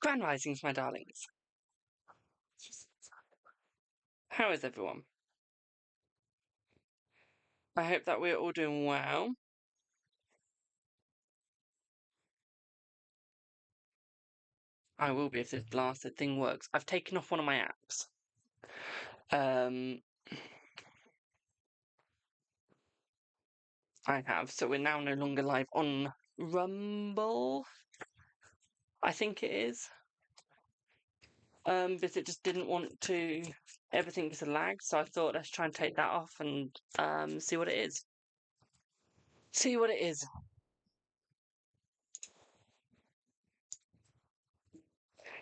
Grand risings, my darlings. How is everyone? I hope that we're all doing well. I will be if this blasted thing works. I've taken off one of my apps. I have, so we're now no longer live on Rumble. I think it is. Because it just didn't want to everything to lag, so I thought let's try and take that off and see what it is. See what it is.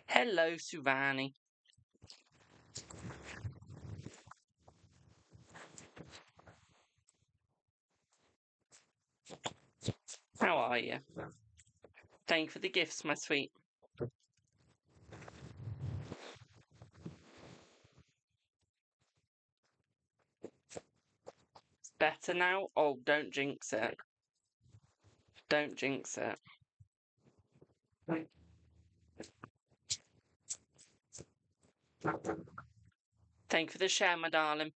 Hello, Suvani. How are you? Thank you for the gifts, my sweet. Better now? Oh, don't jinx it. Don't jinx it. Thank you for the share, my darling.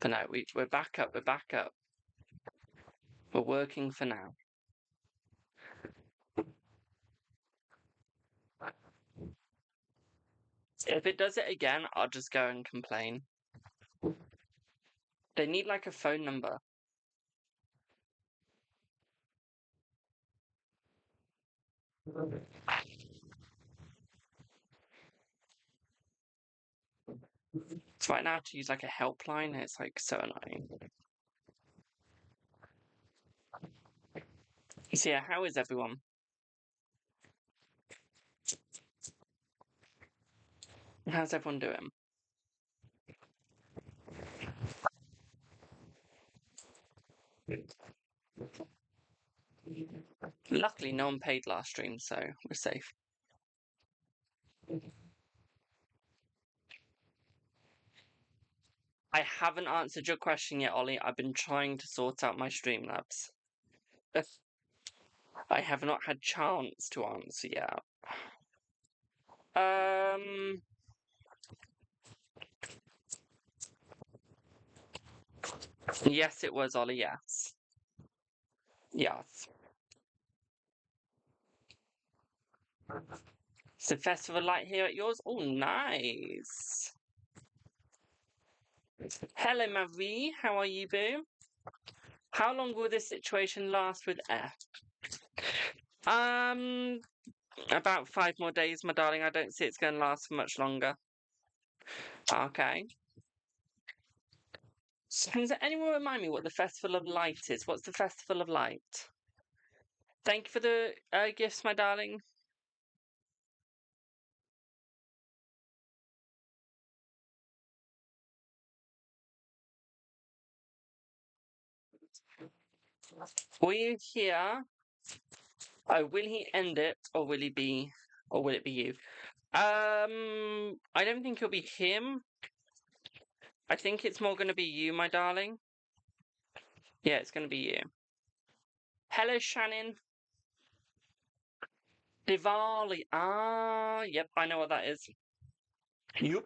But no, we're back up, we're back up. We're working for now. If it does it again, I'll just go and complain. They need like a phone number. It's right now to use like a helpline, it's like so annoying. So yeah, how is everyone? How's everyone doing? Luckily, no one paid last stream, so we're safe. I haven't answered your question yet, Ollie. I've been trying to sort out my Streamlabs. I have not had chance to answer yet. Yes, it was, Ollie, yes. Yes. It's a Festival of Light here at yours? Oh, nice. Hello, Marie. How are you, boo? How long will this situation last with F? About 5 more days, my darling. I don't see it's going to last for much longer. Okay. Can anyone remind me what the Festival of Light is? What's the Festival of Light? Thank you for the gifts, my darling. Will you hear? Oh, will he end it, or will it be you? I don't think it'll be him. I think it's more going to be you, my darling. Yeah, it's going to be you. Hello, Shannon. Diwali. Ah, yep, I know what that is. Yep.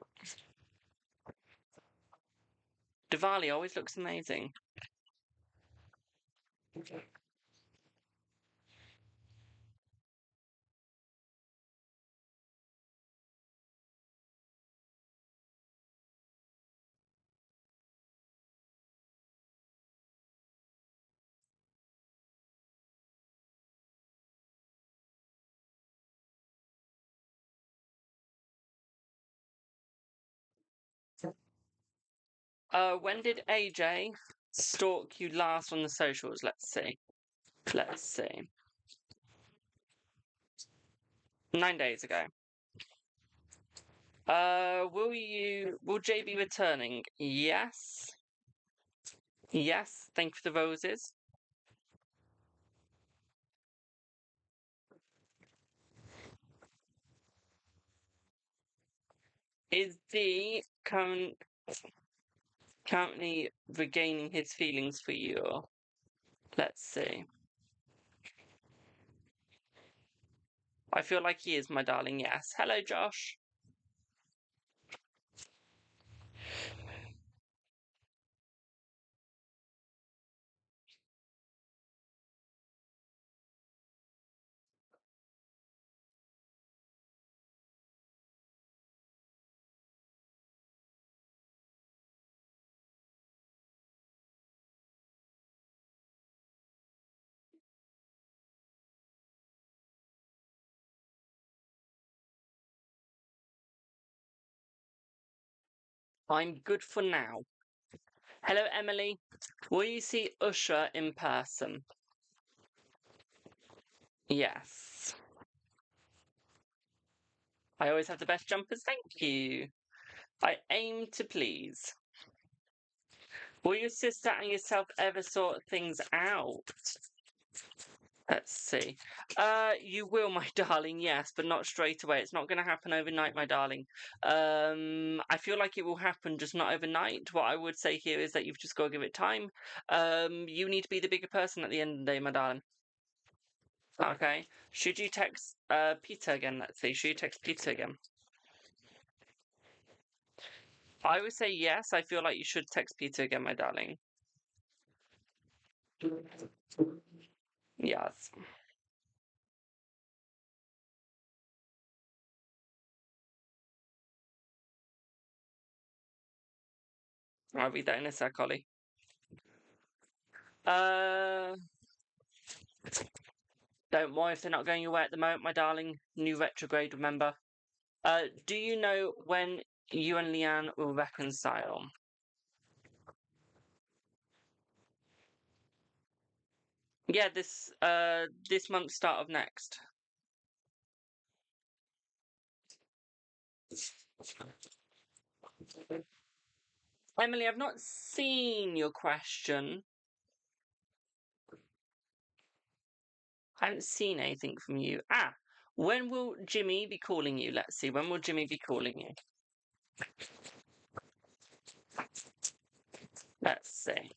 Diwali always looks amazing. When did AJ stalk you last on the socials? Let's see. 9 days ago. Will Jay be returning? Yes. Yes, thank you for the roses. Is D currently regaining his feelings for you? Let's see. I feel like he is, my darling, yes. Hello, Josh. I'm good for now. Hello, Emily. Will you see Usher in person? Yes. I always have the best jumpers, thank you. I aim to please. Will your sister and yourself ever sort things out? Let's see. You will, my darling, yes, but not straight away. It's not going to happen overnight, my darling. I feel like it will happen, just not overnight. What I would say here is that you've just got to give it time. You need to be the bigger person at the end of the day, my darling. Okay. Should you text Peter again? Let's see. Should you text Peter again? I would say yes. I feel like you should text Peter again, my darling. Yes. I'll read that in a sec, Ollie. Don't worry if they're not going your way at the moment, my darling. New retrograde, remember. Do you know when you and Leanne will reconcile? Yeah, this month, start of next. Emily, I've not seen your question. I haven't seen anything from you. When will Jimmy be calling you? Let's see. When will Jimmy be calling you? Let's see.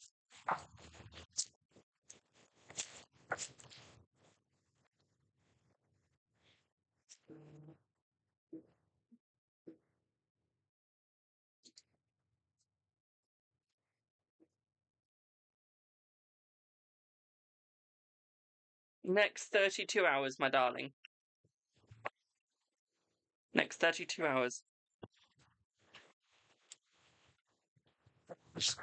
Next 32 hours, my darling. Next 32 hours.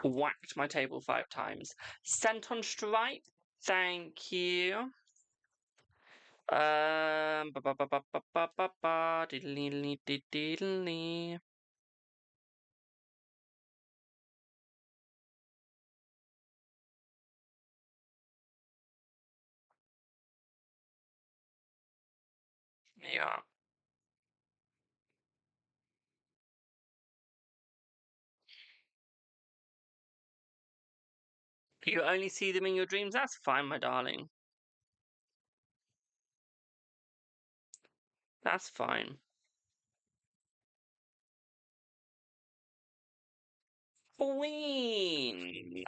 Whacked my table 5 times. Sent on stripe. Thank you. Ba ba ba ba ba ba ba ba diddly diddly. Yeah. You only see them in your dreams? That's fine, my darling. That's fine. Queen.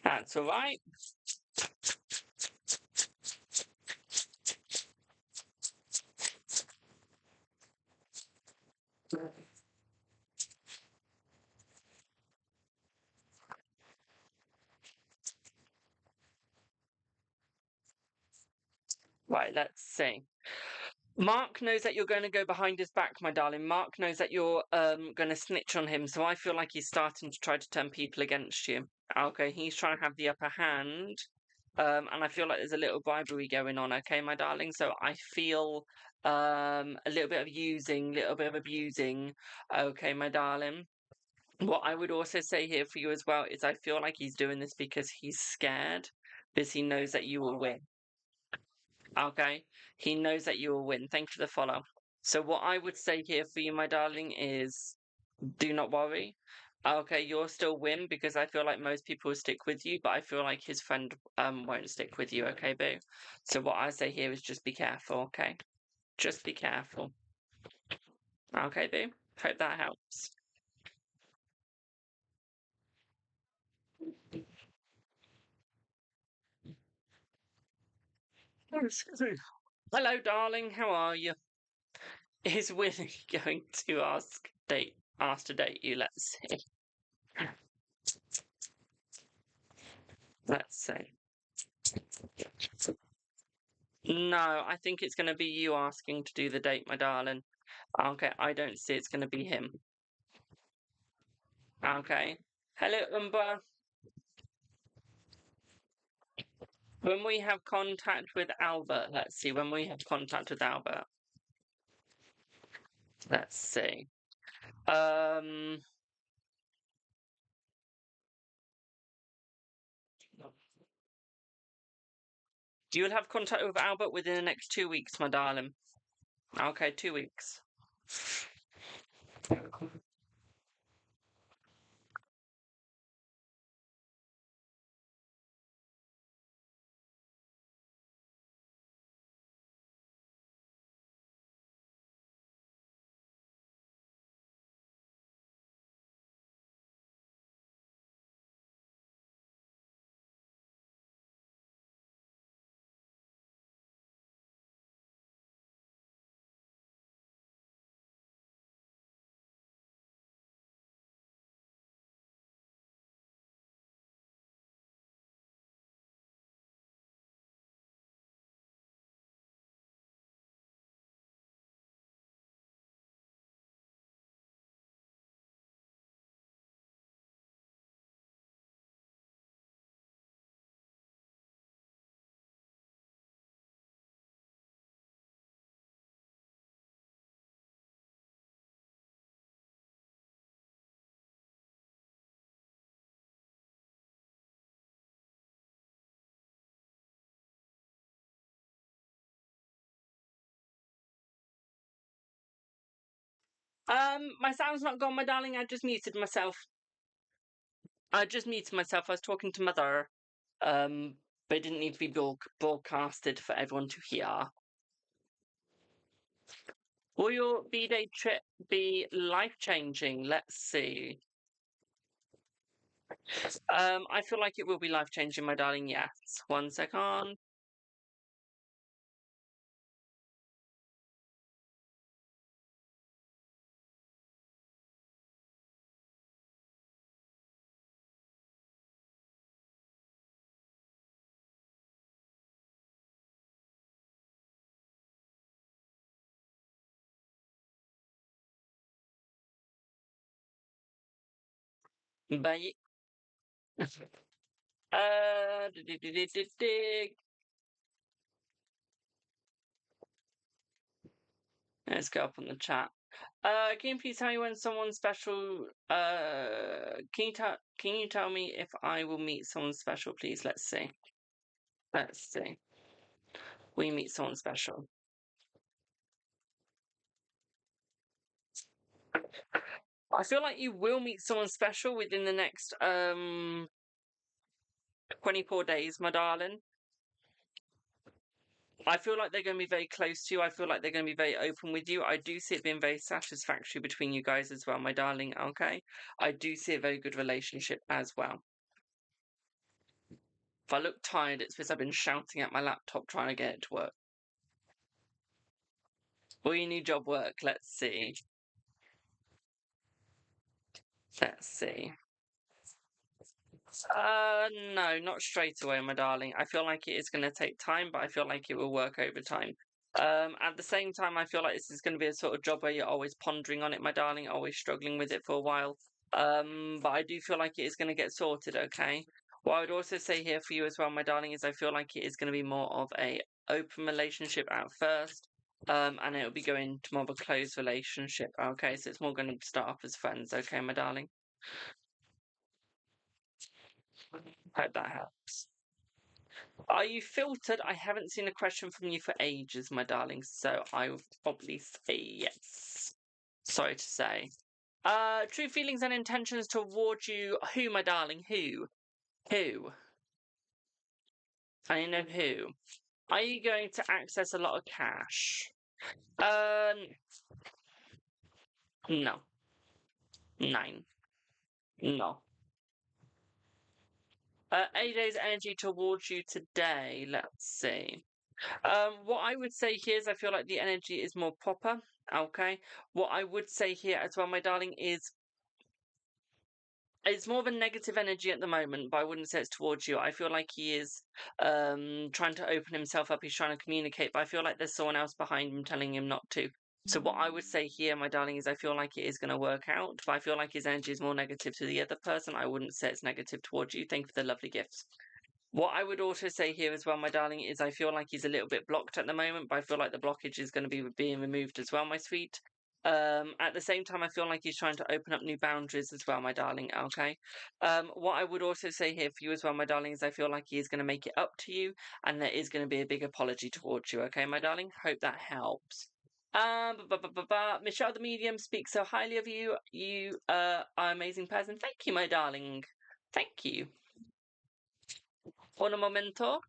That's alright. Right, let's see. Mark knows that you're going to go behind his back, my darling. Mark knows that you're going to snitch on him, so I feel like he's starting to try to turn people against you. Okay, he's trying to have the upper hand, and I feel like there's a little bribery going on. Okay, my darling. So I feel a little bit of using, little bit of abusing. Okay, my darling. What I would also say here for you as well is I feel like he's doing this because he's scared, because he knows that you will win. Okay, he knows that you will win. Thank you for the follow. So what I would say here for you, my darling, is do not worry. Okay, you'll still win because I feel like most people will stick with you, but I feel like his friend won't stick with you. Okay, boo. So what I say here is just be careful. Okay. Just be careful. Okay, boo. Hope that helps. Hello, darling. How are you? Is Willie going to ask to date you? Let's see. Let's see. No, I think it's going to be you asking to do the date, my darling. Okay, I don't see it's going to be him. Okay. Hello, Umber. When we have contact with Albert, let's see. When we have contact with Albert, let's see. You'll have contact with Albert within the next 2 weeks, my darling. Okay, 2 weeks. My sound's not gone, my darling. I just muted myself. I was talking to Mother. But it didn't need to be broadcasted for everyone to hear. Will your B-Day trip be life-changing? Let's see. I feel like it will be life-changing, my darling. Yes. 1 second. Bye. uh, Let's go up on the chat. Can you please tell me when someone special? Can you tell me if I will meet someone special, please? Let's see. Let's see. We meet someone special. I feel like you will meet someone special within the next 24 days, my darling. I feel like they're going to be very close to you. I feel like they're going to be very open with you. I do see it being very satisfactory between you guys as well, my darling. Okay. I do see a very good relationship as well. If I look tired, it's because I've been shouting at my laptop trying to get it to work. Will your new job work? Let's see. Let's see. No, not straight away, my darling. I feel like it is going to take time, but I feel like it will work over time. At the same time, I feel like this is going to be a sort of job where you're always pondering on it, my darling, always struggling with it for a while. But I do feel like it is going to get sorted, okay? What I would also say here for you as well, my darling, is I feel like it is going to be more of a open relationship at first, and it'll be going to more of a closed relationship, okay? So it's more going to start off as friends, okay, my darling? Hope that helps. Are you filtered? I haven't seen a question from you for ages, my darling, so I will probably say yes. Sorry to say. True feelings and intentions towards you. Who, my darling? Who? Who? I know who. Are you going to access a lot of cash? No. 9. No. AJ's energy towards you today. Let's see. What I would say here is I feel like the energy is more proper. Okay. What I would say here as well, my darling, is it's more of a negative energy at the moment, but I wouldn't say it's towards you. I feel like he is trying to open himself up. He's trying to communicate, but I feel like there's someone else behind him telling him not to. So what I would say here, my darling, is I feel like it is going to work out, but I feel like his energy is more negative to the other person. I wouldn't say it's negative towards you. Thank you for the lovely gifts. What I would also say here as well, my darling, is I feel like he's a little bit blocked at the moment, but I feel like the blockage is going to be being removed as well, my sweet. At the same time, I feel like he's trying to open up new boundaries as well, my darling. Okay. What I would also say here for you as well, my darling, is I feel like he is going to make it up to you, and there is going to be a big apology towards you. Okay, my darling. Hope that helps. Michelle the medium speaks so highly of you. You are an amazing person. Thank you, my darling. Thank you. Un momento.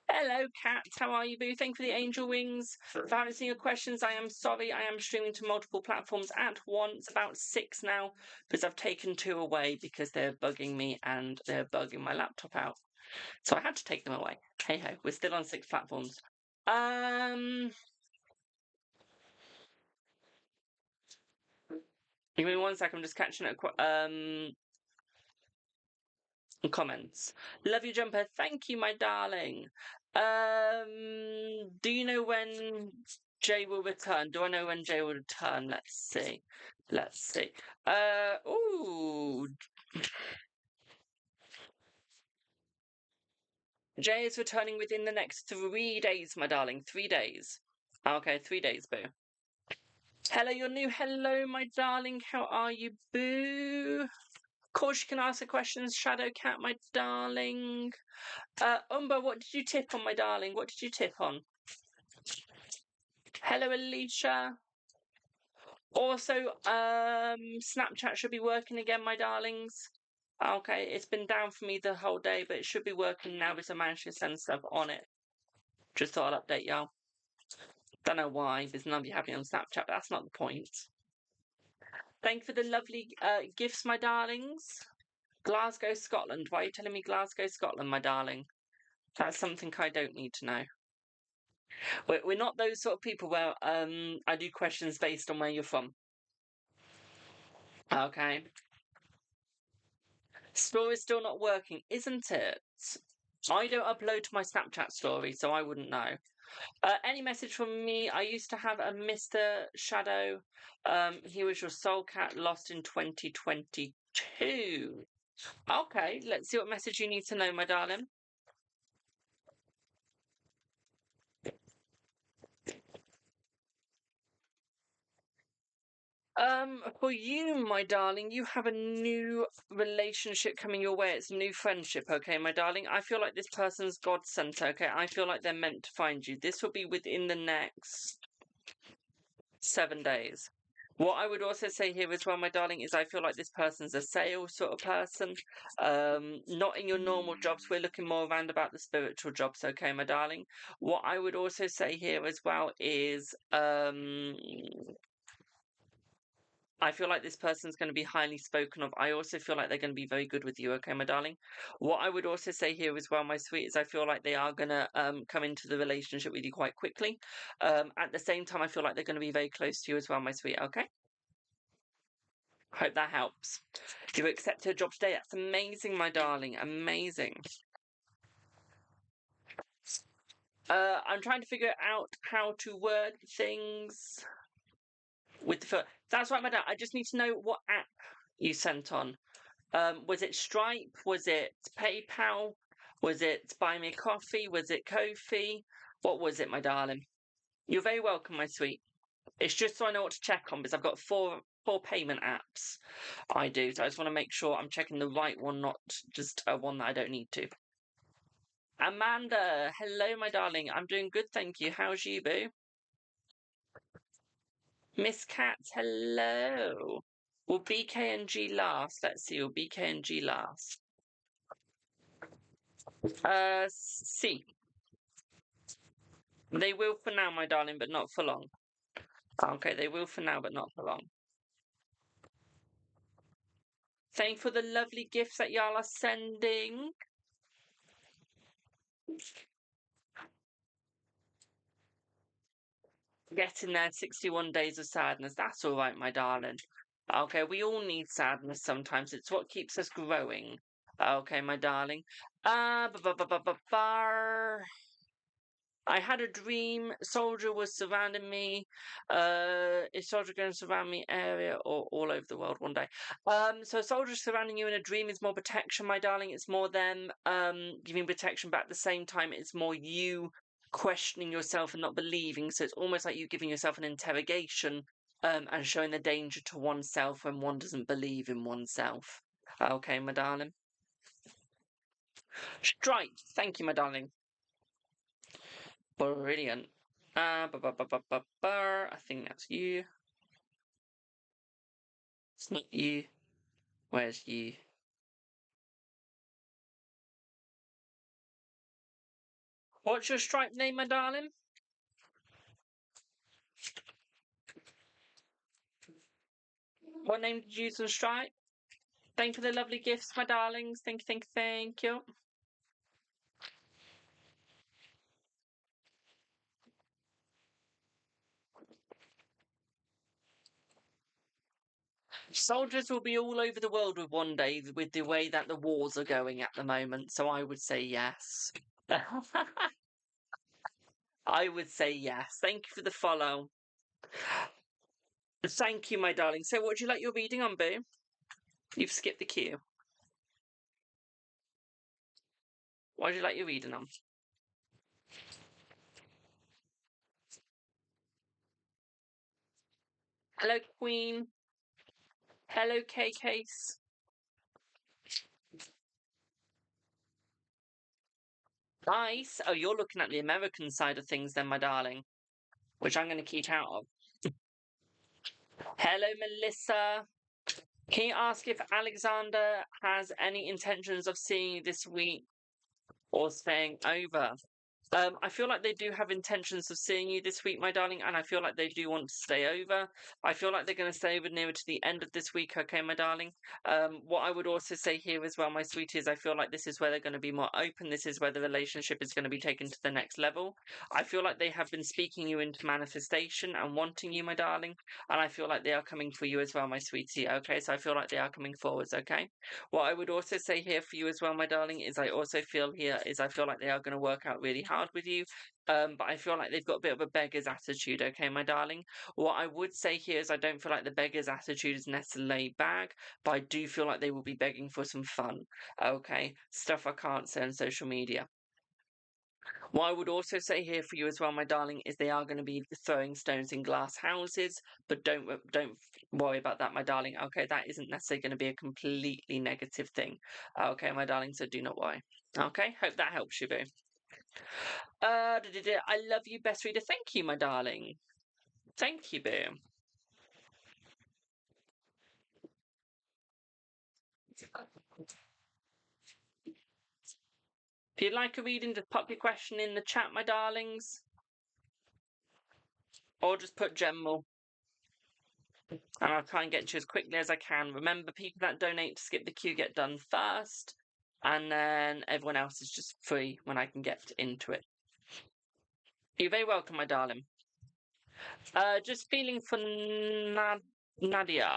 Hello, Kat. How are you, boo? Thank you for the angel wings. If I haven't seen your questions, I am sorry. I am streaming to multiple platforms at once, about 6 now, because I've taken 2 away because they're bugging me and they're bugging my laptop out. So I had to take them away. Hey ho, we're still on 6 platforms. Give me 1 sec. I'm just catching up. Comments. Love your jumper. Thank you, my darling. Do you know when Jay will return? Do I know when Jay will return? Let's see. Let's see. Ooh. Jay is returning within the next 3 days, my darling. 3 days. Okay, 3 days, boo. Hello, you're new. Hello, my darling. How are you, boo? Of course, you can ask the questions, Shadow Cat, my darling. Umber, what did you tip on, my darling? What did you tip on? Hello, Alicia. Also, Snapchat should be working again, my darlings. Okay, it's been down for me the whole day, but it should be working now because I managed to send stuff on it. Just thought I'd update y'all. Don't know why, there's none of you have me on Snapchat, but that's not the point. Thank you for the lovely gifts, my darlings. Glasgow, Scotland. Why are you telling me Glasgow, Scotland, my darling? That's something I don't need to know. We're not those sort of people where I do questions based on where you're from. Okay. Story's still not working, isn't it? I don't upload to my Snapchat story, so I wouldn't know. Any message from me? I used to have a Mr. Shadow. He was your soul cat, lost in 2022. Okay, let's see what message you need to know, my darling. For you, my darling, you have a new relationship coming your way. It's a new friendship, okay, my darling? I feel like this person's God sent, okay? I feel like they're meant to find you. This will be within the next 7 days. What I would also say here as well, my darling, is I feel like this person's a sales sort of person. Not in your normal jobs. We're looking more around about the spiritual jobs, okay, my darling? What I would also say here as well is I feel like this person's going to be highly spoken of. I also feel like they're going to be very good with you, okay, my darling? What I would also say here as well, my sweet, is I feel like they are going to come into the relationship with you quite quickly. At the same time, I feel like they're going to be very close to you as well, my sweet, okay? Hope that helps. You accepted a job today. That's amazing, my darling. Amazing. I'm trying to figure out how to word things with the. That's right, madam. I just need to know what app you sent on. Was it Stripe? Was it PayPal? Was it Buy Me a Coffee? Was it Ko-fi? What was it, my darling? You're very welcome, my sweet. It's just so I know what to check on because I've got four payment apps. I do, so I just want to make sure I'm checking the right one, not just one that I don't need to. Amanda, hello, my darling. I'm doing good, thank you. How's you, boo? Miss Cat, hello. Will BKNG last? Let's see. Will BKNG last? C. They will for now, my darling, but not for long. Okay, they will for now, but not for long. Thank you for the lovely gifts that y'all are sending. Getting there, 61 days of sadness. That's all right, my darling. Okay, we all need sadness sometimes. It's what keeps us growing. Okay, my darling. I had a dream. Soldier was surrounding me. Is soldier going to surround me area or all over the world one day? So soldier surrounding you in a dream is more protection, my darling. It's more them giving protection, but at the same time, it's more you questioning yourself and not believing. So it's almost like you giving yourself an interrogation and showing the danger to oneself when one doesn't believe in oneself. Okay, my darling. Strike. Thank you, my darling. Brilliant. I think that's you. It's not you. Where's you? What's your stripe name, my darling? What name did you use on stripe? Thank you for the lovely gifts, my darlings. Thank you, thank you, thank you. Soldiers will be all over the world with one day with the way that the wars are going at the moment, so I would say yes. I would say yes. Thank you for the follow. Thank you, my darling. So, what would you like your reading on, boo? You've skipped the queue. What would you like your reading on? Hello, Queen. Hello, K-Case. Nice. Oh, you're looking at the American side of things then, my darling, which I'm going to keep out of. Hello, Melissa. Can you ask if Alexander has any intentions of seeing you this week or staying over? I feel like they do have intentions of seeing you this week, my darling, and I feel like they do want to stay over. I feel like they're going to stay over nearer to the end of this week, okay, my darling? What I would also say here as well, my sweetie, is I feel like this is where they're going to be more open. This is where the relationship is going to be taken to the next level. I feel like they have been speaking you into manifestation and wanting you, my darling, and I feel like they are coming for you as well, my sweetie, okay? So I feel like they are coming forwards, okay? What I would also say here for you as well, my darling, is I also feel here is I feel like they are going to work out really hard with you. But I feel like they've got a bit of a beggar's attitude, okay, my darling? What I would say here is I don't feel like the beggar's attitude is necessarily bad, but I do feel like they will be begging for some fun, okay? Stuff I can't say on social media. What I would also say here for you as well, my darling, is they are going to be throwing stones in glass houses, but don't worry about that, my darling. Okay, that isn't necessarily going to be a completely negative thing. Okay, my darling, so do not worry. Okay, hope that helps you, boo. I love you, best reader. Thank you, my darling. Thank you, boo. If you'd like a reading, just pop your question in the chat, my darlings. Or just put general. And I'll try and get to you as quickly as I can. Remember, people that donate to skip the queue get done first. And then everyone else is just free when I can get into it. You're very welcome, my darling. Just feeling for Nadia.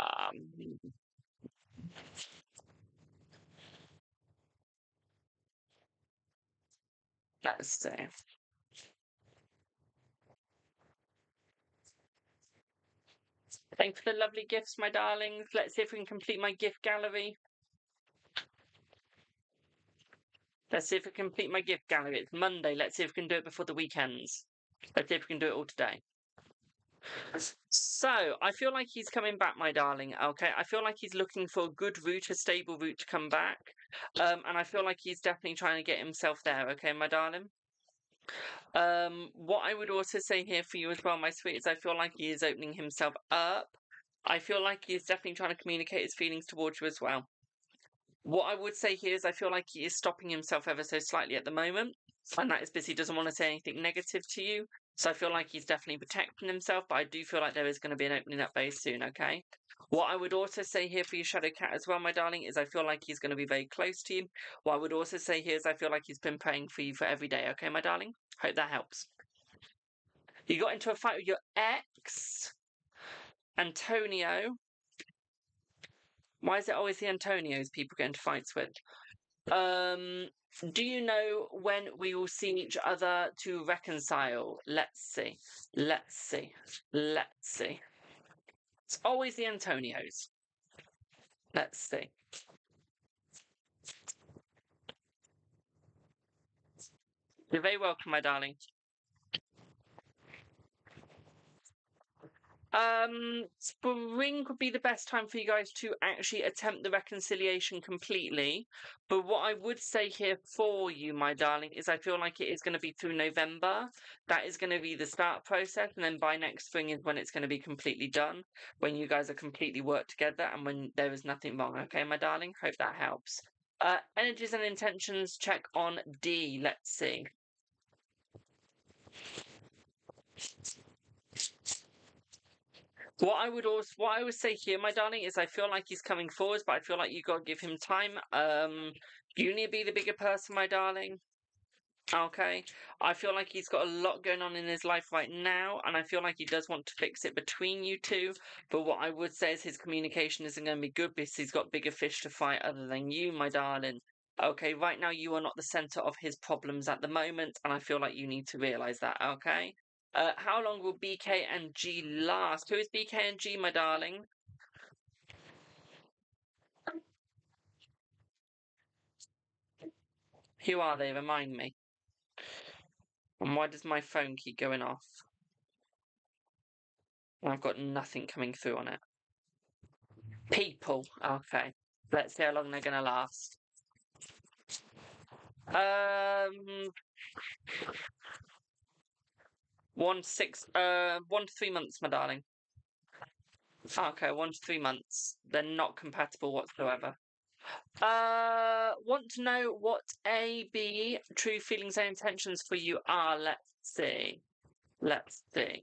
Let's see. Thanks for the lovely gifts, my darlings. Let's see if we can complete my gift gallery. Let's see if we can complete my gift gallery. It's Monday. Let's see if we can do it before the weekends. Let's see if we can do it all today. So, I feel like he's coming back, my darling, okay? I feel like he's looking for a good route, a stable route to come back. And I feel like he's definitely trying to get himself there, okay, my darling? What I would also say here for you as well, my sweet, is I feel like he is opening himself up. I feel like he is definitely trying to communicate his feelings towards you as well. What I would say here is I feel like he is stopping himself ever so slightly at the moment, and that is because he doesn't want to say anything negative to you. So I feel like he's definitely protecting himself, but I do feel like there is going to be an opening up very soon, okay? What I would also say here for your shadow cat as well, my darling, is I feel like he's going to be very close to you. What I would also say here is I feel like he's been praying for you for every day, okay, my darling? Hope that helps. You got into a fight with your ex, Antonio. Why is it always the Antonios people get into fights with? Do you know when we will see each other to reconcile? Let's see. Let's see. Let's see. It's always the Antonios. Let's see. You're very welcome, my darling. Spring would be the best time for you guys to actually attempt the reconciliation completely. But what I would say here for you, my darling, is I feel like it is going to be through November. That is going to be the start process. And then by next spring is when it's going to be completely done, when you guys are completely worked together and when there is nothing wrong. Okay, my darling? Hope that helps. Energies and intentions, check on D. Let's see. What I would say here, my darling, is I feel like he's coming forwards, but I feel like you got to give him time. You need to be the bigger person, my darling. Okay, I feel like he's got a lot going on in his life right now, and I feel like he does want to fix it between you two. But what I would say is his communication isn't going to be good because he's got bigger fish to fight other than you, my darling. Okay, right now you are not the center of his problems at the moment, and I feel like you need to realize that. Okay. How long will BK and G last? Who is BK and G, my darling? Who are they? Remind me. And why does my phone keep going off? I've got nothing coming through on it. People. Okay. Let's see how long they're gonna last. 1 to 3 months, my darling. Okay, 1 to 3 months. They're not compatible whatsoever. Want to know what A, B, true feelings and intentions for you are? Let's see. Let's see.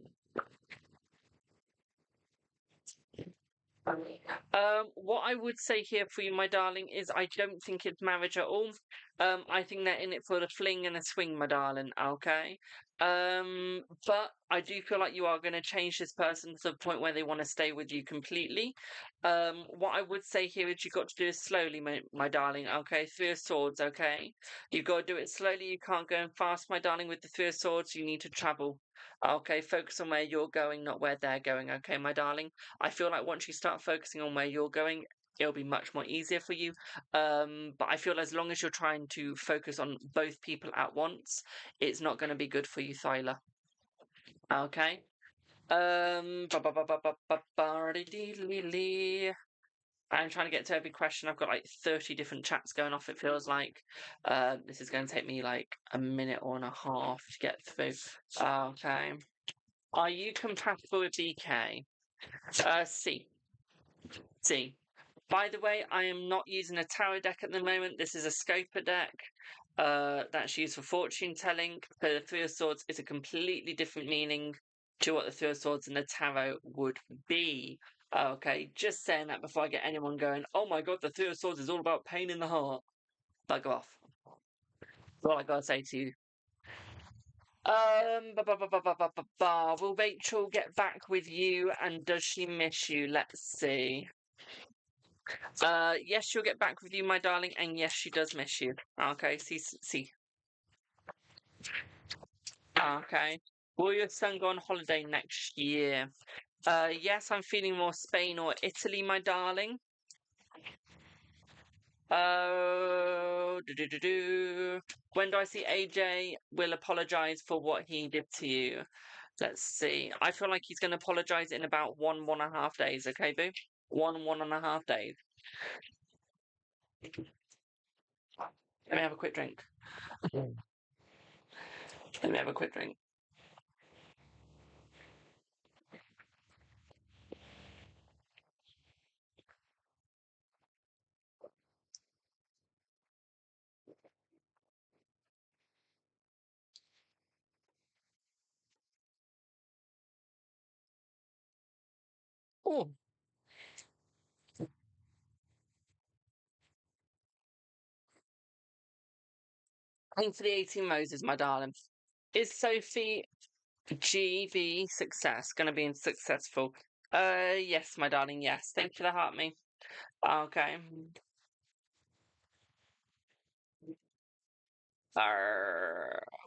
What I would say here for you, my darling, is I don't think it's marriage at all. I think they're in it for the fling and a swing, my darling. Okay. But I do feel like you are going to change this person to the point where they want to stay with you completely. What I would say here is you've got to do it slowly, my darling. Okay, Three of Swords. Okay, you've got to do it slowly. You can't go fast, my darling. With the Three of Swords, you need to travel. Okay, focus on where you're going, not where they're going. Okay, my darling. I feel like once you start focusing on where you're going, it'll be much more easier for you. But I feel as long as you're trying to focus on both people at once, it's not going to be good for you, Thyla. Okay. I'm trying to get to every question. I've got like 30 different chats going off, it feels like. This is going to take me like a minute or and a half to get through. Okay. Are you compatible with BK? C. C. By the way, I am not using a tarot deck at the moment. This is a Scopa deck that's used for fortune telling. So the Three of Swords is a completely different meaning to what the Three of Swords in the tarot would be. Okay, just saying that before I get anyone going, oh my god, the Three of Swords is all about pain in the heart. Bug off. That's all I gotta say to you. Will Rachel get back with you and does she miss you? Let's see. Yes, she'll get back with you, my darling, and yes, she does miss you. Okay, see. Okay. Will your son go on holiday next year? Yes, I'm feeling more Spain or Italy, my darling. When do I see AJ will apologize for what he did to you? Let's see. I feel like he's going to apologize in about 1.5 days, okay, boo? 1.5 days. Let me have a quick drink. Let me have a quick drink. Oh, thanks for the 18 Moses, my darling. Is Sophie GB success going to be successful? Yes, my darling, yes. Thank you for the heart, me. Okay.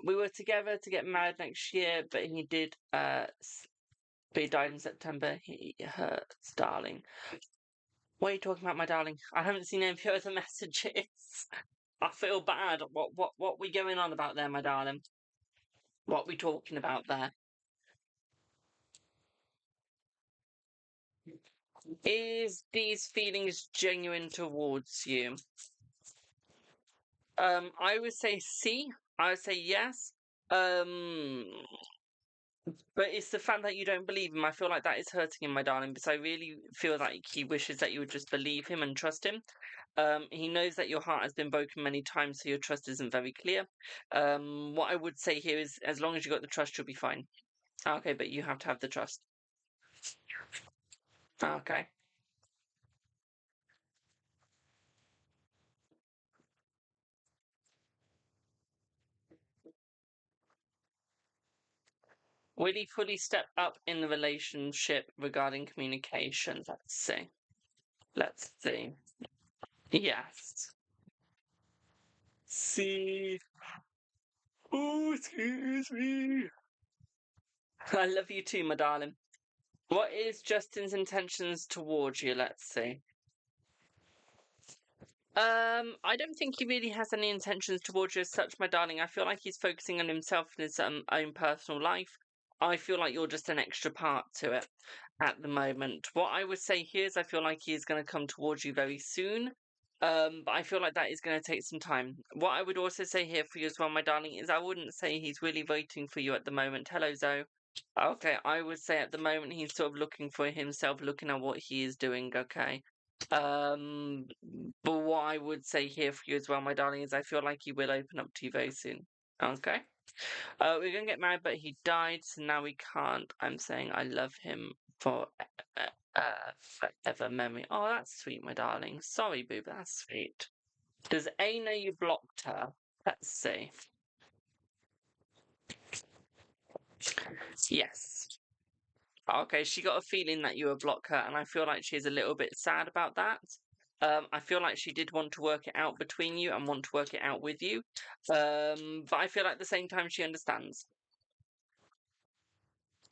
We were together to get married next year, but he did, but he died in September. He hurts, darling. What are you talking about, my darling? I haven't seen any of your other messages. I feel bad. What we going on about there, my darling? What we talking about there? Is these feelings genuine towards you? I would say C. I would say yes. But it's the fact that you don't believe him. I feel like that is hurting him, my darling, because I really feel like he wishes that you would just believe him and trust him. He knows that your heart has been broken many times, so your trust isn't very clear. What I would say here is, as long as you got the trust, you'll be fine. Okay, but you have to have the trust. Okay. Will he fully step up in the relationship regarding communication? Let's see. Let's see. Yes. See. Oh, excuse me. I love you too, my darling. What is Justin's intentions towards you? Let's see. I don't think he really has any intentions towards you as such, my darling. I feel like he's focusing on himself and his own personal life. I feel like you're just an extra part to it at the moment. What I would say here is I feel like he is going to come towards you very soon. But I feel like that is going to take some time. What I would also say here for you as well, my darling, is I wouldn't say he's really waiting for you at the moment. Hello, Zoe. Okay, I would say at the moment he's sort of looking for himself, looking at what he is doing, okay? Um, but what I would say here for you as well, my darling, is I feel like he will open up to you very soon. Okay? We're gonna get married, but he died, so now we can't. I'm saying I love him for forever memory. Oh, that's sweet, my darling. Sorry, boo, but that's sweet. Does A know you blocked her? Let's see. Yes. Okay, she got a feeling that you would block her, and I feel like she's a little bit sad about that. I feel like she did want to work it out between you and want to work it out with you. But I feel like at the same time she understands.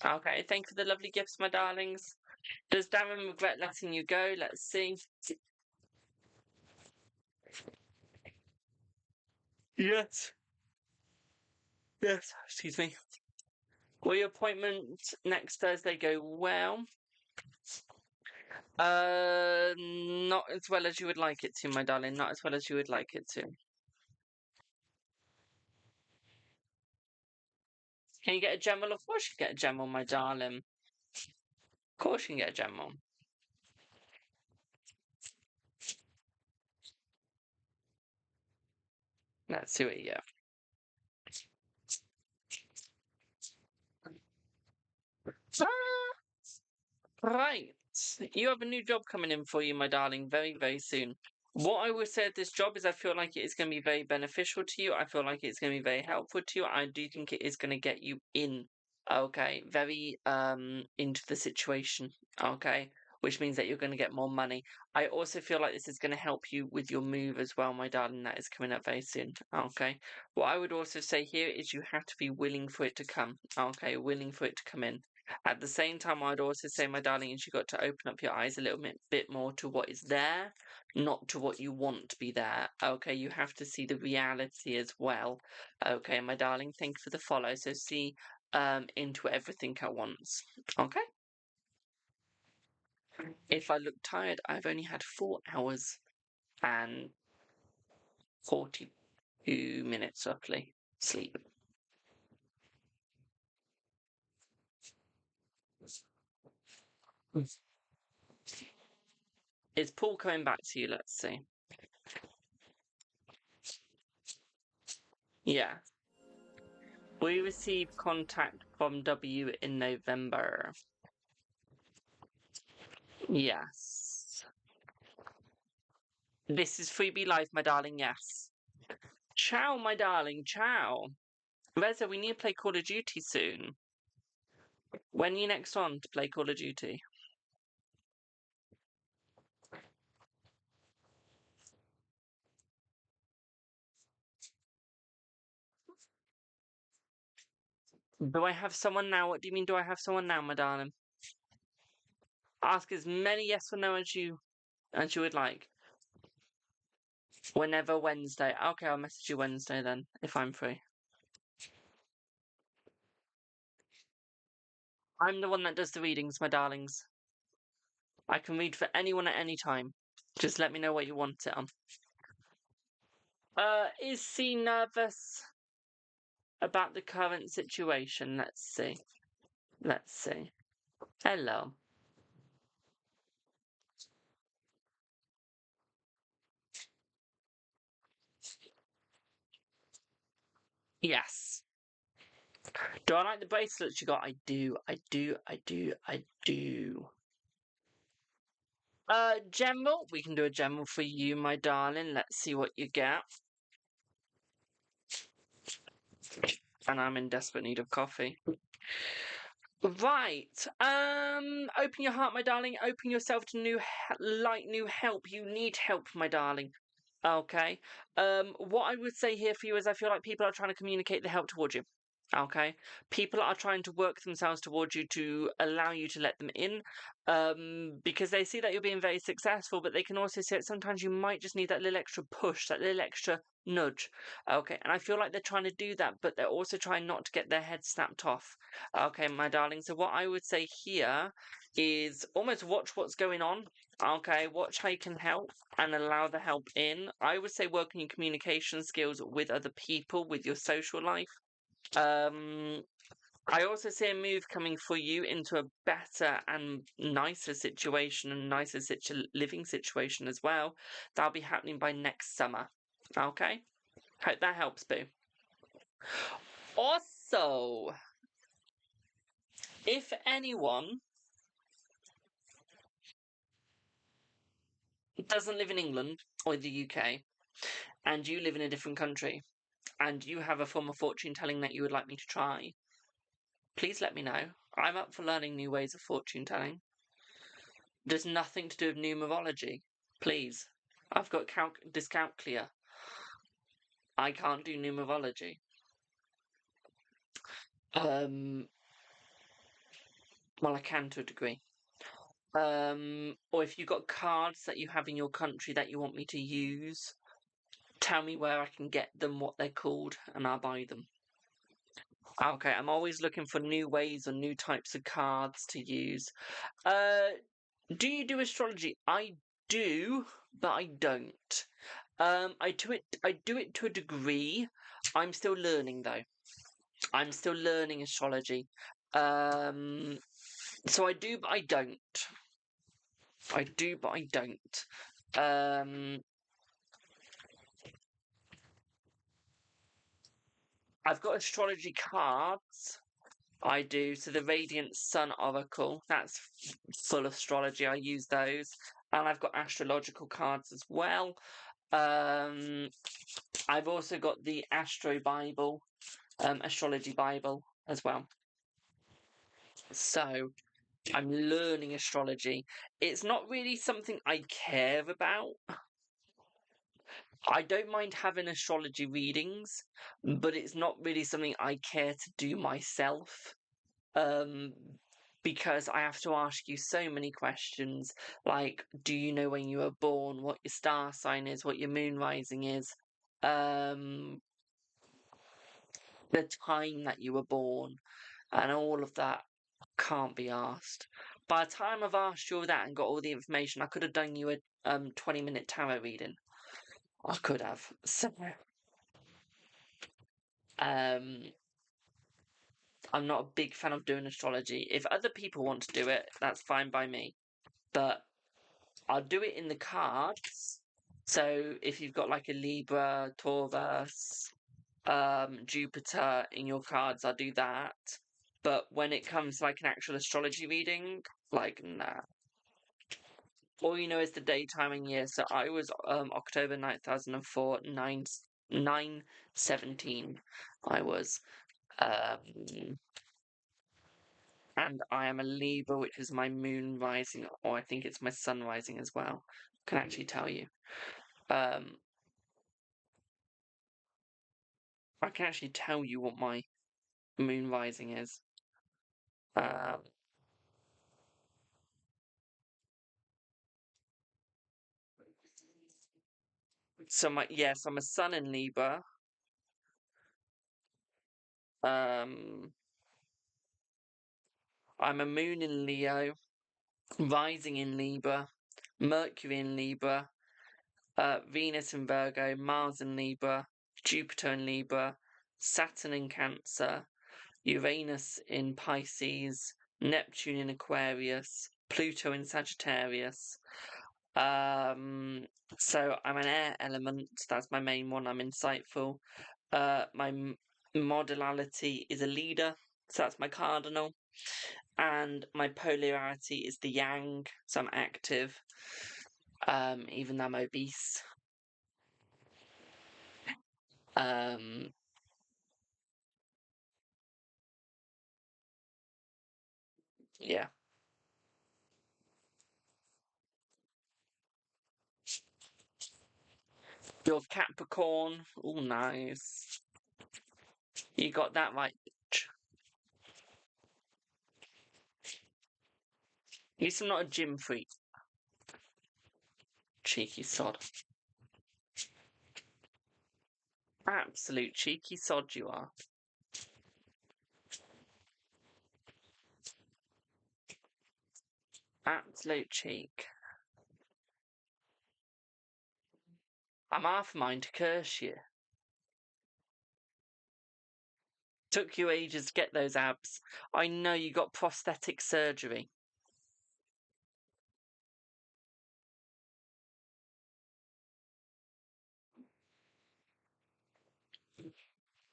Okay, thank you for the lovely gifts, my darlings. Does Darren regret letting you go? Let's see. Yes. Yes. Excuse me. Will your appointment next Thursday go well? Not as well as you would like it to, my darling. Not as well as you would like it to. Can you get a gem? Of course you can get a gem, my darling. Of course you can get a gem. Let's see what you get. Ah, right. You have a new job coming in for you, my darling, very, very soon. What I would say at this job is I feel like it is going to be very beneficial to you. I feel like it's going to be very helpful to you. I do think it is going to get you in, okay, very into the situation, okay, which means that you're going to get more money. I also feel like this is going to help you with your move as well, my darling. That is coming up very soon, okay. What I would also say here is you have to be willing for it to come, okay, willing for it to come in. At the same time, I'd also say, my darling, you got to open up your eyes a little bit more to what is there, not to what you want to be there. Okay, you have to see the reality as well. Okay, my darling, thank you for the follow. So see into everything at once. Okay? If I look tired, I've only had 4 hours and 42 minutes roughly sleep. Is Paul coming back to you? Let's see. Yeah. We received contact from W in November. Yes. This is Freebie Live, my darling, yes. Ciao, my darling, ciao. Reza, we need to play Call of Duty soon. When are you next on to play Call of Duty? Do I have someone now? What do you mean, do I have someone now, my darling? Ask as many yes or no as you would like. Whenever Wednesday. Okay, I'll message you Wednesday then, if I'm free. I'm the one that does the readings, my darlings. I can read for anyone at any time. Just let me know what you want it on. Is she nervous about the current situation? Let's see. Let's see. Hello. Yes. Do I like the bracelets you got? I do. General. We can do a general for you, my darling. Let's see what you get. And I'm in desperate need of coffee. Right. Open your heart, my darling. Open yourself to new help. You need help, my darling. Okay. What I would say here for you is I feel like people are trying to communicate the help towards you. Okay. People are trying to work themselves towards you to allow you to let them in. Because they see that you're being very successful, but they can also see that sometimes you might just need that little extra push, that little extra nudge. Okay. And I feel like they're trying to do that, but they're also trying not to get their head snapped off. Okay, my darling. So what I would say here is almost watch what's going on. Okay, watch how you can help and allow the help in. I would say work on your communication skills with other people, with your social life. I also see a move coming for you into a better and nicer situation and nicer living situation as well. That'll be happening by next summer. Okay? Hope that helps, Boo. Also, if anyone doesn't live in England or the UK and you live in a different country and you have a form of fortune telling that you would like me to try, please let me know. I'm up for learning new ways of fortune telling. There's nothing to do with numerology. Please. I've got dyscalculia. I can't do numerology. Well, I can to a degree. Or if you've got cards that you have in your country that you want me to use, tell me where I can get them, what they're called, and I'll buy them. Okay, I'm always looking for new ways or new types of cards to use. Do you do astrology? I do, but I don't. I do it to a degree. I'm still learning though. I'm still learning astrology. So I do, but I don't. I do, but I don't. I've got astrology cards. I do. So the Radiant Sun Oracle, that's full astrology. I use those. And I've got astrological cards as well. I've also got the Astro Bible, Astrology Bible as well. So I'm learning astrology. It's not really something I care about. I don't mind having astrology readings, but it's not really something I care to do myself. because I have to ask you so many questions, like, do you know when you were born, what your star sign is, what your moon rising is, the time that you were born, and all of that can't be asked. By the time I've asked you all that and got all the information, I could have done you a 20-minute tarot reading. I could have. So, I'm not a big fan of doing astrology. If other people want to do it, that's fine by me. But I'll do it in the cards. So if you've got like a Libra, Taurus, Jupiter in your cards, I'll do that. But when it comes to like an actual astrology reading, like, nah. All you know is the day, time, and year. So I was October 9004, 9/17. I was. And I am a Libra, which is my moon rising, or I think it's my sun rising as well. I can actually tell you. I can actually tell you what my moon rising is. So I'm a sun in Libra. I'm a moon in Leo, rising in Libra, Mercury in Libra, Venus in Virgo, Mars in Libra, Jupiter in Libra, Saturn in Cancer, Uranus in Pisces, Neptune in Aquarius, Pluto in Sagittarius. So I'm an air element. That's my main one. I'm insightful. My modality is a leader. So that's my cardinal. And my polarity is the yang. So I'm active. Even though I'm obese. Yeah. You're Capricorn. Oh, nice. You got that right. At least I'm not a gym freak. Cheeky sod. Absolute cheeky sod you are. Absolute cheek. I'm half mine to curse you. Took you ages to get those abs. I know you got prosthetic surgery.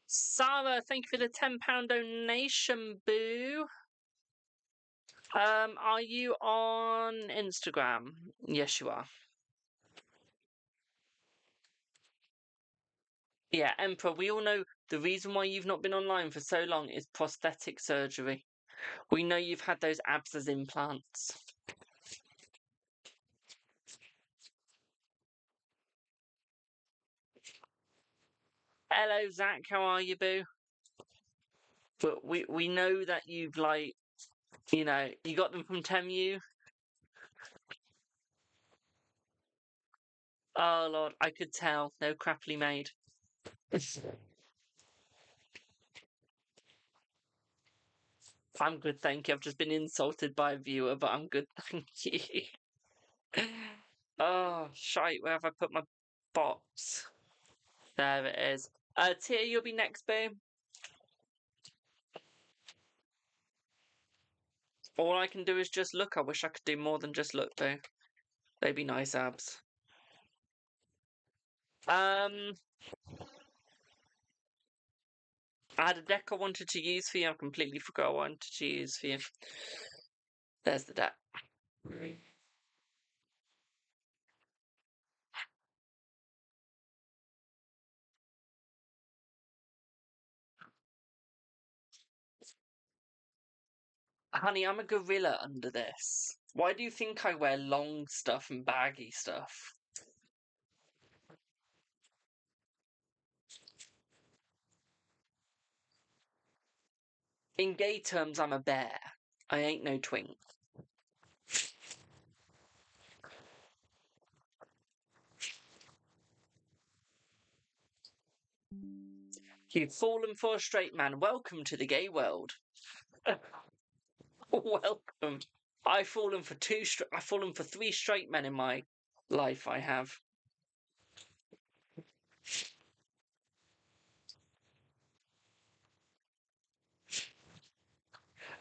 Sarah, thank you for the £10 donation, boo. Are you on Instagram? Yes, you are. Yeah, Emperor, we all know the reason why you've not been online for so long is prosthetic surgery. We know you've had those abs as implants. Hello, Zach. How are you, boo? But we know that you've you got them from Temu. Oh Lord, I could tell they were crappily made. I'm good, thank you. I've just been insulted by a viewer, but I'm good, thank you. Oh, shite, where have I put my box? There it is. Tia, you'll be next, boo. All I can do is just look. I wish I could do more than just look, boo. They'd be nice abs. I had a deck I wanted to use for you. I completely forgot I wanted to use for you. There's the deck. Honey, I'm a gorilla under this. Why do you think I wear long stuff and baggy stuff? In gay terms, I'm a bear. I ain't no twink. You've fallen for a straight man. Welcome to the gay world. Welcome. I've fallen for three straight men in my life. I have.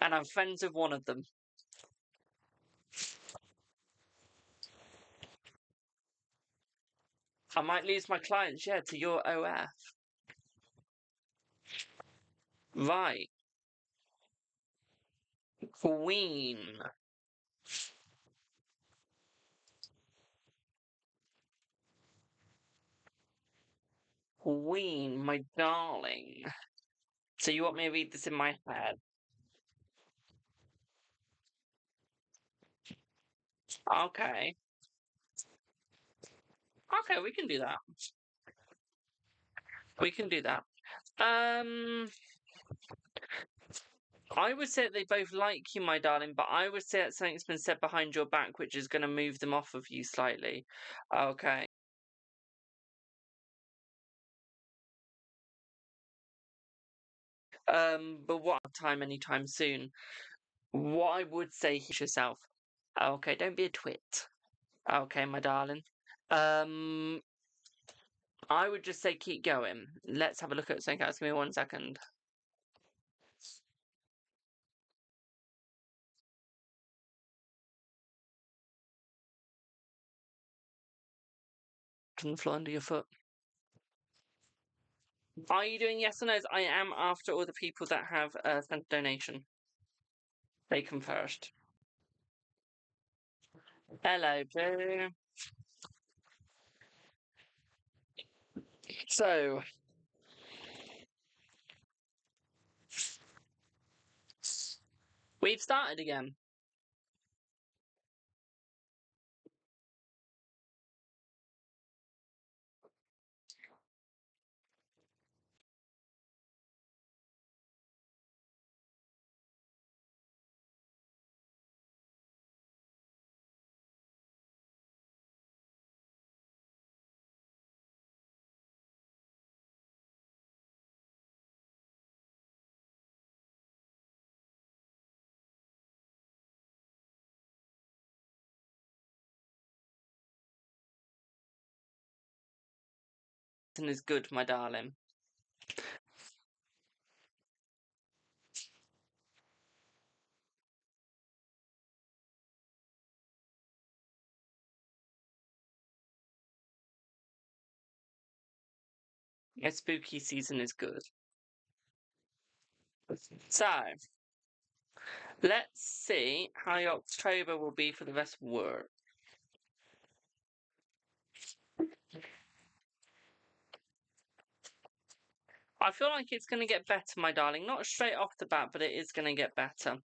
And I'm friends with one of them. I might lose my clients, yeah, to your OF. Right. Queen. Queen, my darling. So you want me to read this in my head? Okay. Okay, we can do that. We can do that. I would say that they both like you, my darling, but I would say that something's been said behind your back which is going to move them off of you slightly. Okay. But what time anytime soon? What I would say is yourself. Okay, don't be a twit. Okay, my darling. Um, I would just say keep going. Let's have a look at something else. Give me 1 second. Can the floor under your foot. Are you doing yes or no's? I am after all the people that have sent a donation. They come first. Hello, Boo. So, we've started again. Is good, my darling. A spooky season is good. So, let's see how your October will be for the rest of work. I feel like it's going to get better, my darling. Not straight off the bat, but it is going to get better.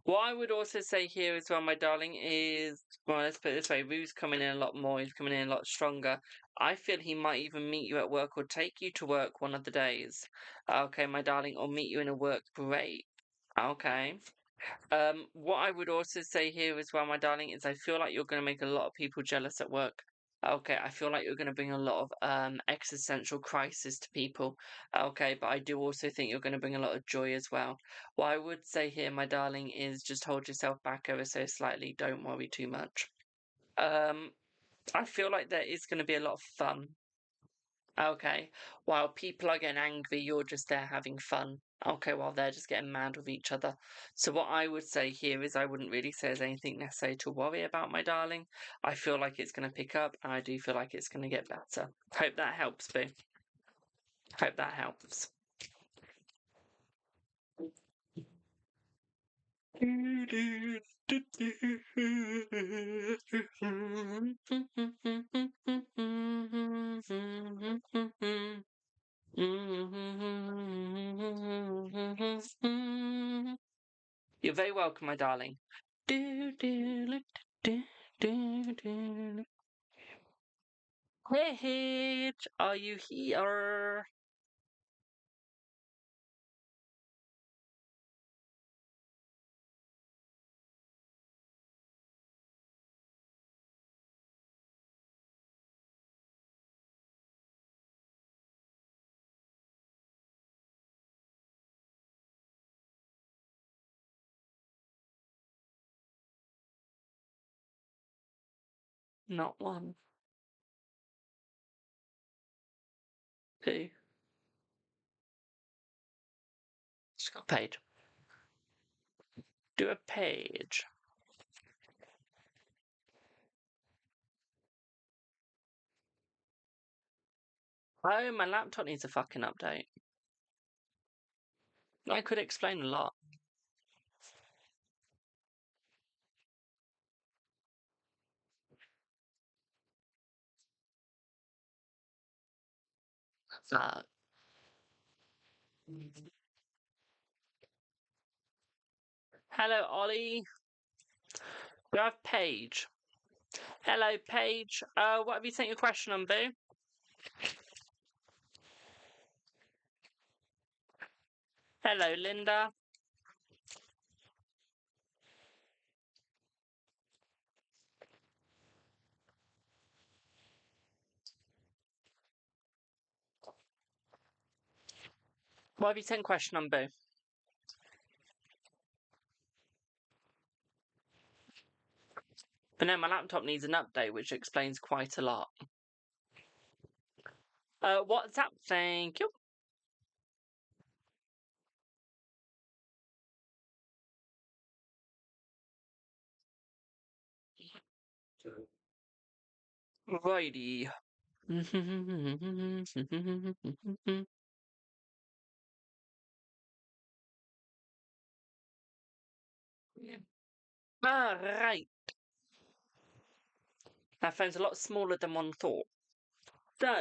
What I would also say here as well, my darling, is, well, let's put it this way, Rue's coming in a lot more, he's coming in a lot stronger. I feel he might even meet you at work or take you to work one of the days. Okay, my darling, or meet you in a work break. Okay. What I would also say here as well, my darling, is I feel like you're going to make a lot of people jealous at work. Okay, I feel like you're going to bring a lot of existential crisis to people. Okay, but I do also think you're going to bring a lot of joy as well. What I would say here, my darling, is just hold yourself back ever so slightly. Don't worry too much. I feel like there is going to be a lot of fun. Okay, while people are getting angry, you're just there having fun. Okay, while they're just getting mad with each other. So what I would say here is I wouldn't really say there's anything necessary to worry about, my darling. I feel like it's going to pick up, and I do feel like it's going to get better. Hope that helps, Boo. Hope that helps. You're very welcome, my darling. Hey, Hitch, are you here? Not one. Two. Just got a page. Do a page. Oh, my laptop needs a fucking update. I could explain a lot. Uh, hello, Ollie. Do I have Paige? Hello, Paige. What have you sent your question on, Boo? Hello, Linda. What have you sent question on, Boo? But no, my laptop needs an update, which explains quite a lot. WhatsApp, thank you. Righty. Alright. That phone's a lot smaller than one thought. So,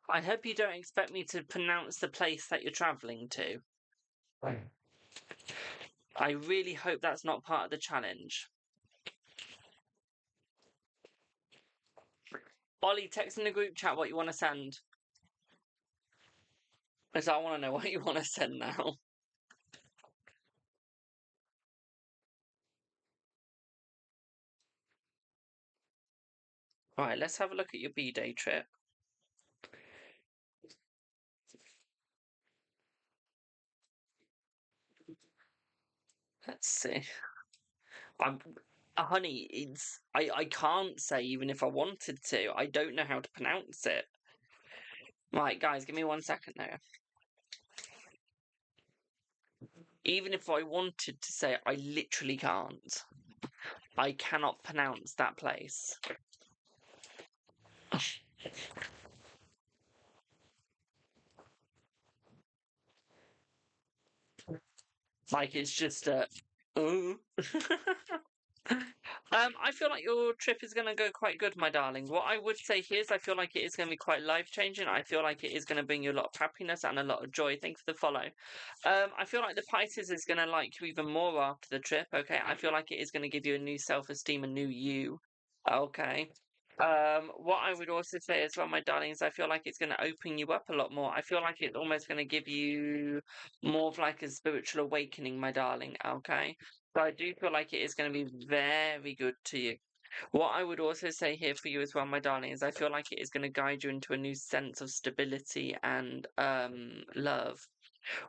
I hope you don't expect me to pronounce the place that you're travelling to. I really hope that's not part of the challenge. Ollie, text in the group chat what you want to send. Because I want to know what you want to send now. Right, let's have a look at your B-Day trip. Let's see. Honey, I can't say even if I wanted to. I don't know how to pronounce it. Right, guys, give me 1 second now. Even if I wanted to say it, I literally can't. I cannot pronounce that place. Like, it's just a... I feel like your trip is going to go quite good, my darling. What I would say here is I feel like it is going to be quite life-changing. I feel like it is going to bring you a lot of happiness and a lot of joy. Thanks for the follow. I feel like the Pisces is going to like you even more after the trip, okay? I feel like it is going to give you a new self-esteem, a new you, okay? What I would also say as well, my darlings, I feel like it's going to open you up a lot more. I feel like it's almost going to give you more of like a spiritual awakening, my darling, okay? So I do feel like it is going to be very good to you. What I would also say here for you as well, my darling, is I feel like it is going to guide you into a new sense of stability and love.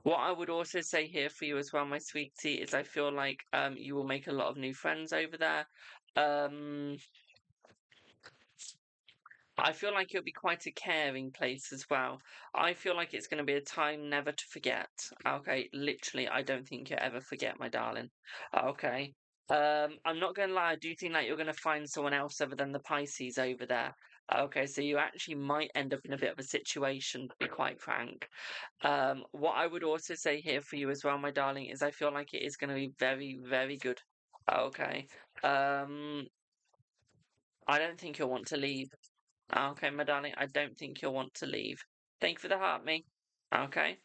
What I would also say here for you as well, my sweetie, is I feel like you will make a lot of new friends over there. Um, I feel like it'll be quite a caring place as well. I feel like it's going to be a time never to forget. Okay, literally, I don't think you'll ever forget, my darling. Okay. I'm not going to lie, I do think that you're going to find someone else other than the Pisces over there. Okay, so you actually might end up in a bit of a situation, to be quite frank. What I would also say here for you as well, my darling, is I feel like it is going to be very, very good. Okay. I don't think you'll want to leave. Okay, my darling, I don't think you'll want to leave. Thank you for the heart, me. Okay,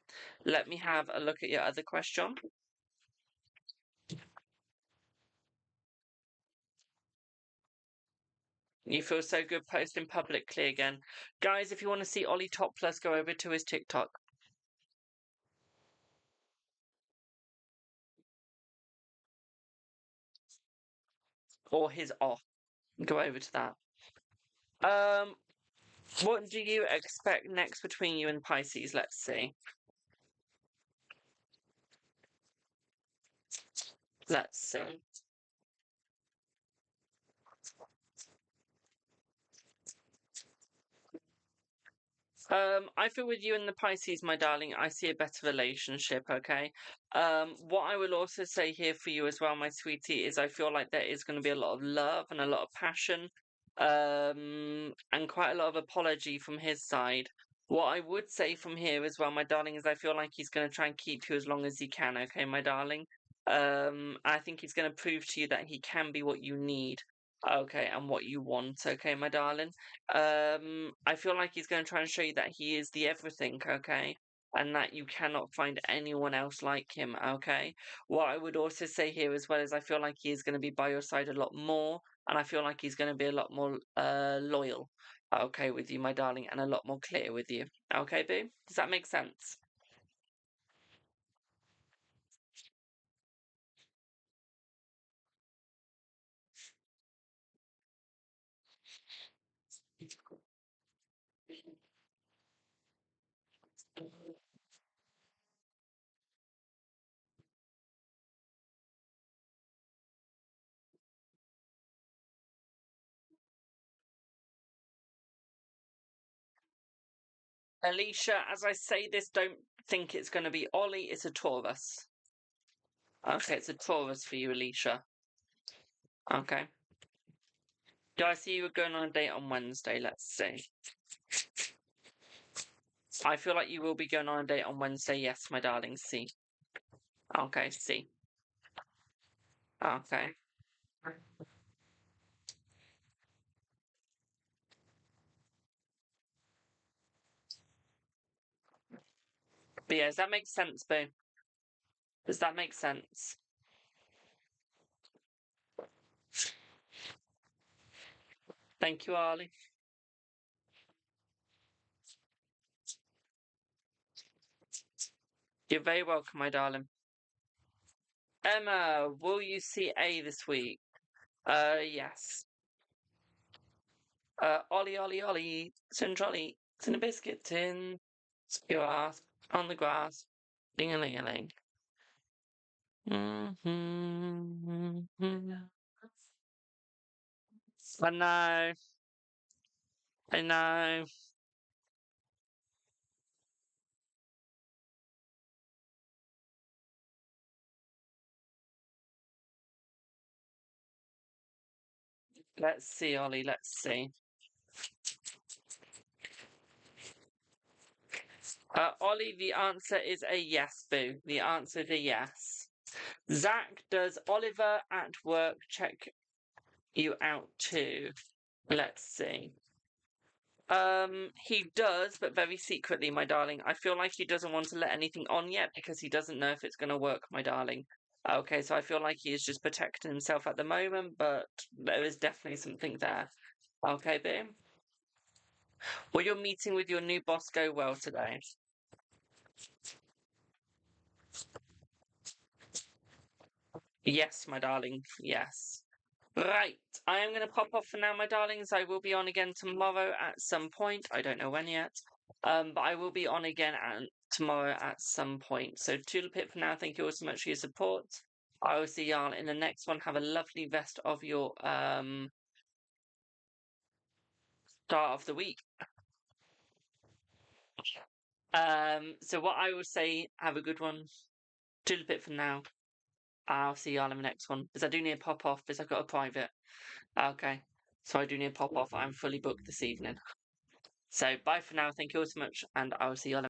let me have a look at your other question. You feel so good posting publicly again. Guys, if you want to see Ollie topless, go over to his TikTok. Or his off. Go over to that. What do you expect next between you and Pisces? Let's see. Let's see. I feel with you and the Pisces, my darling, I see a better relationship, okay? What I will also say here for you as well, my sweetie, is I feel like there is going to be a lot of love and a lot of passion, and quite a lot of apology from his side. What I would say from here as well, my darling, is I feel like he's going to try and keep you as long as he can, okay, my darling? I think he's going to prove to you that he can be what you need, okay, and what you want, okay, my darling? I feel like he's going to try and show you that he is the everything, okay? And that you cannot find anyone else like him, okay? What I would also say here as well is I feel like he is going to be by your side a lot more, and I feel like he's going to be a lot more loyal, okay, with you, my darling, and a lot more clear with you. Okay, boo? Does that make sense? Alicia, as I say this, don't think it's going to be Ollie, it's a Taurus. Okay, it's a Taurus for you, Alicia. Okay. Do I see you were going on a date on Wednesday? Let's see. I feel like you will be going on a date on Wednesday. Yes, my darling. See. Okay, see. Okay. But yeah, does that make sense, Boo? Does that make sense? Thank you, Arlie. You're very welcome, my darling. Emma, will you see A this week? Yes. Ollie, Ollie, Ollie, tin trolley, tin a biscuit tin, your ass on the grass, ding a ling a ling. I know, I know. Let's see, Ollie, let's see. Ollie, the answer is a yes, Boo. The answer is a yes. Zach, does Oliver at work check you out too? Let's see. He does, but very secretly, my darling. I feel like he doesn't want to let anything on yet because he doesn't know if it's going to work, my darling. Okay, so I feel like he is just protecting himself at the moment, but there is definitely something there. Okay, Boo? Will your meeting with your new boss go well today? Yes, my darling, yes. Right, I am going to pop off for now, my darlings. I will be on again tomorrow at some point. I don't know when yet. But I will be on again tomorrow at some point. So toodle pip for now. Thank you all so much for your support. I will see y'all in the next one. Have a lovely rest of your start of the week. So what I will say, have a good one. Toodle pip for now. I'll see y'all in the next one. Because I do need to pop off because I've got a private. Okay. So I do need to pop off. I'm fully booked this evening. So bye for now. Thank you all so much, and I will see you all.